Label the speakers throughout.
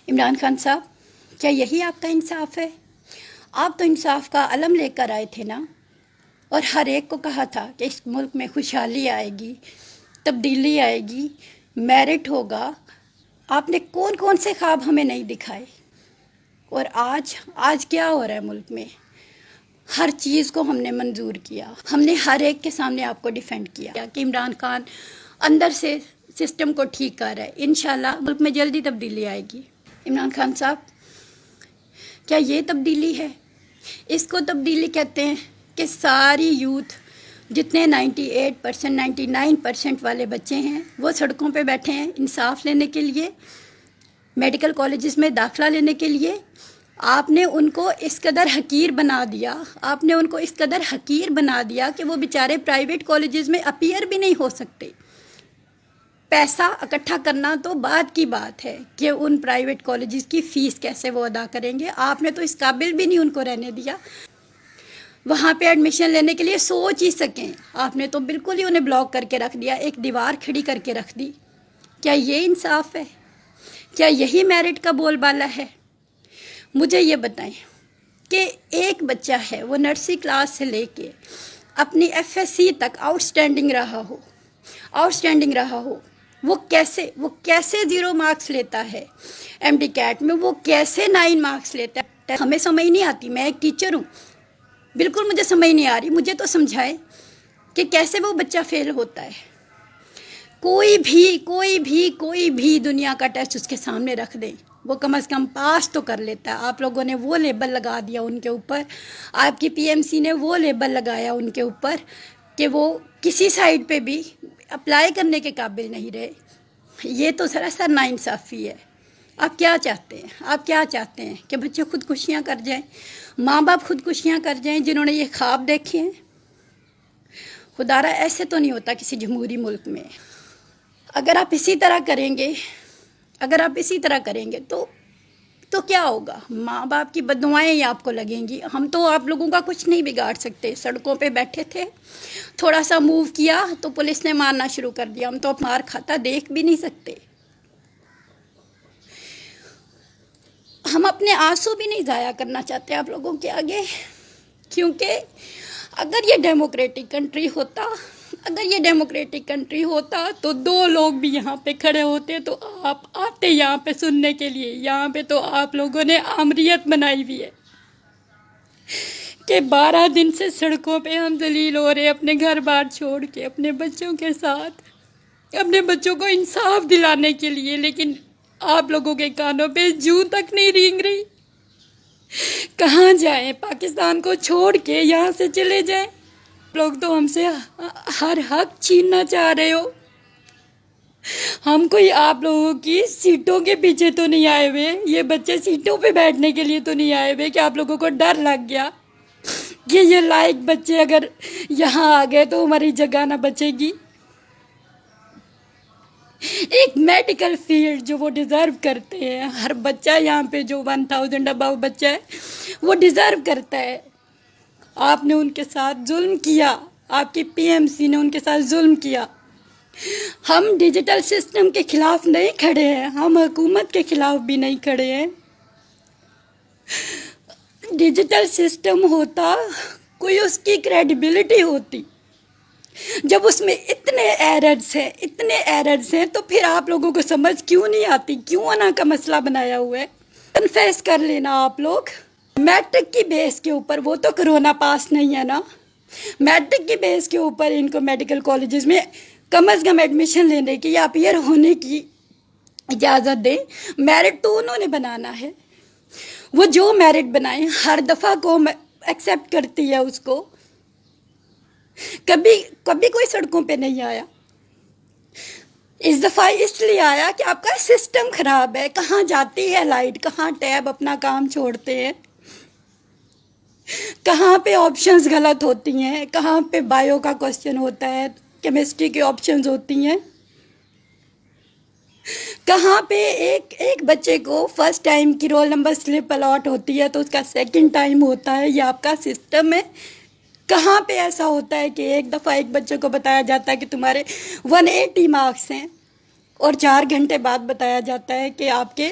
Speaker 1: عمران خان صاحب، کیا یہی آپ کا انصاف ہے؟ آپ تو انصاف کا علم لے کر آئے تھے نا، اور ہر ایک کو کہا تھا کہ اس ملک میں خوشحالی آئے گی، تبدیلی آئے گی، میرٹ ہوگا۔ آپ نے کون کون سے خواب ہمیں نہیں دکھائے؟ اور آج کیا ہو رہا ہے ملک میں؟ ہر چیز کو ہم نے منظور کیا، ہم نے ہر ایک کے سامنے آپ کو ڈیفینڈ کیا کہ عمران خان اندر سے سسٹم کو ٹھیک کر رہا ہے، انشاءاللہ ملک میں جلدی تبدیلی آئے گی۔ عمران خان صاحب، کیا یہ تبدیلی ہے؟ اس کو تبدیلی کہتے ہیں کہ ساری یوتھ جتنے 98%، 99% والے بچے ہیں وہ سڑکوں پہ بیٹھے ہیں انصاف لینے کے لیے، میڈیکل کالجز میں داخلہ لینے کے لیے۔ آپ نے ان کو اس قدر حقیر بنا دیا کہ وہ بیچارے پرائیویٹ کالجز میں اپیئر بھی نہیں ہو سکتے۔ پیسہ اکٹھا کرنا تو بعد کی بات ہے کہ ان پرائیویٹ کالجز کی فیس کیسے وہ ادا کریں گے۔ آپ نے تو اس قابل بھی نہیں ان کو رہنے دیا، وہاں پہ ایڈمیشن لینے کے لیے سوچ ہی سکیں۔ آپ نے تو بالکل ہی انہیں بلاک کر کے رکھ دیا، ایک دیوار کھڑی کر کے رکھ دی۔ کیا یہ انصاف ہے؟ کیا یہی میرٹ کا بول بالا ہے؟ مجھے یہ بتائیں کہ ایک بچہ ہے وہ نرسری کلاس سے لے کے اپنی FSC تک آؤٹ اسٹینڈنگ رہا ہو، وہ کیسے 0 مارکس لیتا ہے، MD کیٹ میں وہ کیسے 9 مارکس لیتا ہے؟ ہمیں سمجھ نہیں آتی، میں ایک ٹیچر ہوں، بالکل مجھے سمجھ نہیں آ رہی۔ مجھے تو سمجھائے کہ کیسے وہ بچہ فیل ہوتا ہے۔ کوئی بھی دنیا کا ٹیسٹ اس کے سامنے رکھ دیں، وہ کم از کم پاس تو کر لیتا ہے۔ آپ لوگوں نے وہ لیبل لگا دیا ان کے اوپر، آپ کی PMC نے وہ لیبل لگایا ان کے اوپر کہ وہ کسی سائڈ پہ بھی اپلائی کرنے کے قابل نہیں رہے۔ یہ تو سراسر ناانصافی ہے۔ آپ کیا چاہتے ہیں کہ بچے خودکشیاں کر جائیں، ماں باپ خودکشیاں کر جائیں جنہوں نے یہ خواب دیکھے ہیں؟ خدا را ایسے تو نہیں ہوتا کسی جمہوری ملک میں۔ اگر آپ اسی طرح کریں گے تو کیا ہوگا؟ ماں باپ کی بددعائیں ہی آپ کو لگیں گی۔ ہم تو آپ لوگوں کا کچھ نہیں بگاڑ سکتے، سڑکوں پہ بیٹھے تھے، تھوڑا سا موو کیا تو پولیس نے مارنا شروع کر دیا، ہم تو مار کھاتا دیکھ بھی نہیں سکتے۔ ہم اپنے آنسو بھی نہیں ضائع کرنا چاہتے آپ لوگوں کے آگے، کیونکہ اگر یہ ڈیموکریٹک کنٹری ہوتا تو 2 لوگ بھی یہاں پہ کھڑے ہوتے تو آپ آتے یہاں پہ سننے کے لیے۔ یہاں پہ تو آپ لوگوں نے آمریت بنائی ہوئی ہے کہ 12 دن سے سڑکوں پہ ہم ذلیل ہو رہے، اپنے گھر بار چھوڑ کے اپنے بچوں کے ساتھ، اپنے بچوں کو انصاف دلانے کے لیے، لیکن آپ لوگوں کے کانوں پہ جوں تک نہیں رینگ رہی۔ کہاں جائیں؟ پاکستان کو چھوڑ کے یہاں سے چلے جائیں؟ لوگ تو ہم سے ہر حق چھیننا چاہ رہے ہو۔ ہم کوئی آپ لوگوں کی سیٹوں کے پیچھے تو نہیں آئے ہوئے، یہ بچے سیٹوں پہ بیٹھنے کے لیے تو نہیں آئے ہوئے کہ آپ لوگوں کو ڈر لگ گیا کہ یہ لائق بچے اگر یہاں آ گئے تو ہماری جگہ نہ بچے گی۔ ایک میڈیکل فیلڈ جو وہ ڈیزرو کرتے ہیں، ہر بچہ یہاں پہ جو 1000 ابو بچہ ہے وہ ڈیزرو کرتا ہے۔ آپ نے ان کے ساتھ ظلم کیا، آپ کی PMC نے ان کے ساتھ ظلم کیا۔ ہم ڈیجیٹل سسٹم کے خلاف نہیں کھڑے ہیں، ہم حکومت کے خلاف بھی نہیں کھڑے ہیں۔ ڈیجیٹل سسٹم ہوتا، کوئی اس کی کریڈیبلٹی ہوتی۔ جب اس میں اتنے ایررز ہیں تو پھر آپ لوگوں کو سمجھ کیوں نہیں آتی؟ کیوں انا کا مسئلہ بنایا ہوا ہے؟ کنفیس کر لینا آپ لوگ۔ میٹرک کی بیس کے اوپر، وہ تو کرونا پاس نہیں ہے نا، میٹرک کی بیس کے اوپر ان کو میڈیکل کالجز میں کم از کم ایڈمیشن لینے کی یا اپیئر ہونے کی اجازت دیں۔ میرٹ تو انہوں نے بنانا ہے، وہ جو میرٹ بنائیں ہر دفعہ قوم ایکسیپٹ کرتی ہے اس کو۔ کبھی کوئی سڑکوں پہ نہیں آیا، اس دفعہ اس لیے آیا کہ آپ کا سسٹم خراب ہے۔ کہاں جاتی ہے لائٹ، کہاں ٹیب اپنا کام چھوڑتے ہیں، کہاں پہ آپشنز غلط ہوتی ہیں، کہاں پہ بایو کا کوسچن ہوتا ہے، کیمسٹری کی آپشنز ہوتی ہیں، کہاں پہ ایک بچے کو فرسٹ ٹائم کی رول نمبر سلپ الاٹ ہوتی ہے تو اس کا سیکنڈ ٹائم ہوتا ہے۔ یہ آپ کا سسٹم ہے۔ کہاں پہ ایسا ہوتا ہے کہ ایک دفعہ ایک بچے کو بتایا جاتا ہے کہ تمہارے 180 مارکس ہیں اور 4 گھنٹے بعد بتایا جاتا ہے کہ آپ کے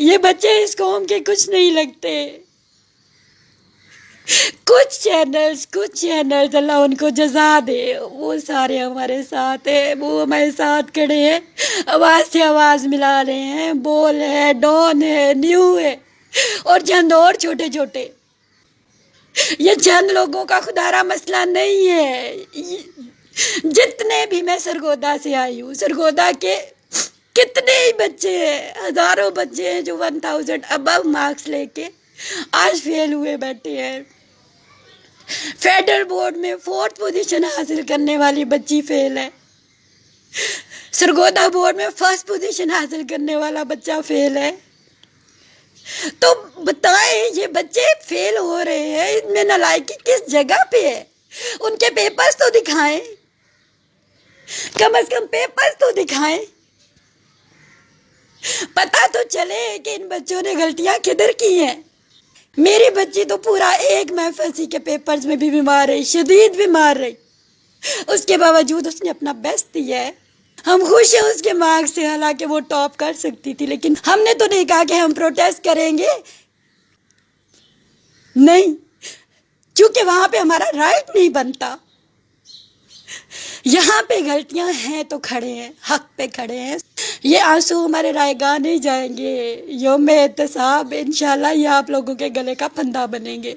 Speaker 1: یہ بچے اس قوم کے کچھ نہیں لگتے. کچھ چینلز اللہ ان کو جزا دے، وہ سارے ہمارے ساتھ ہیں، وہ ہمارے ساتھ کھڑے ہیں، آواز سے آواز ملا رہے ہیں. بول ہے، ڈون ہے، نیو ہے، اور چند اور چھوٹے چھوٹے. یہ چند لوگوں کا خدارا مسئلہ نہیں ہے. جتنے بھی، میں سرگودا سے آئی ہوں، سرگودا کے کتنے ہی بچے ہیں، ہزاروں بچے ہیں جو 1000 ابو مارکس لے کے آج فیل ہوئے بیٹھے ہیں. فیڈرل بورڈ میں 4th پوزیشن حاصل کرنے والی بچی فیل ہے. سرگودا بورڈ میں 1st پوزیشن حاصل کرنے والا بچہ فیل ہے. تو بتائیں، یہ بچے فیل ہو رہے ہیں، ان میں نالائکی کس جگہ پہ ہے؟ ان کے پیپرز تو دکھائیں، کم از کم پیپرز تو دکھائیں، پتہ تو چلے کہ ان بچوں نے غلطیاں کدھر کی ہیں. میری بچی تو پورا ایک محفظی کے پیپرز میں بھی بیمار رہی، شدید بیمار رہی، اس کے باوجود اس نے اپنا بیسٹ دیا ہے. ہم خوش ہیں اس کے مارکس سے، حالانکہ وہ ٹاپ کر سکتی تھی، لیکن ہم نے تو نہیں کہا کہ ہم پروٹیسٹ کریں گے، نہیں، کیونکہ وہاں پہ ہمارا رائٹ نہیں بنتا. یہاں پہ غلطیاں ہیں تو کھڑے ہیں، حق پہ کھڑے ہیں. یہ آنسو ہمارے رائے گاہ نہیں جائیں گے. یوم احتساب انشاءاللہ یہ آپ لوگوں کے گلے کا پھندا بنیں گے.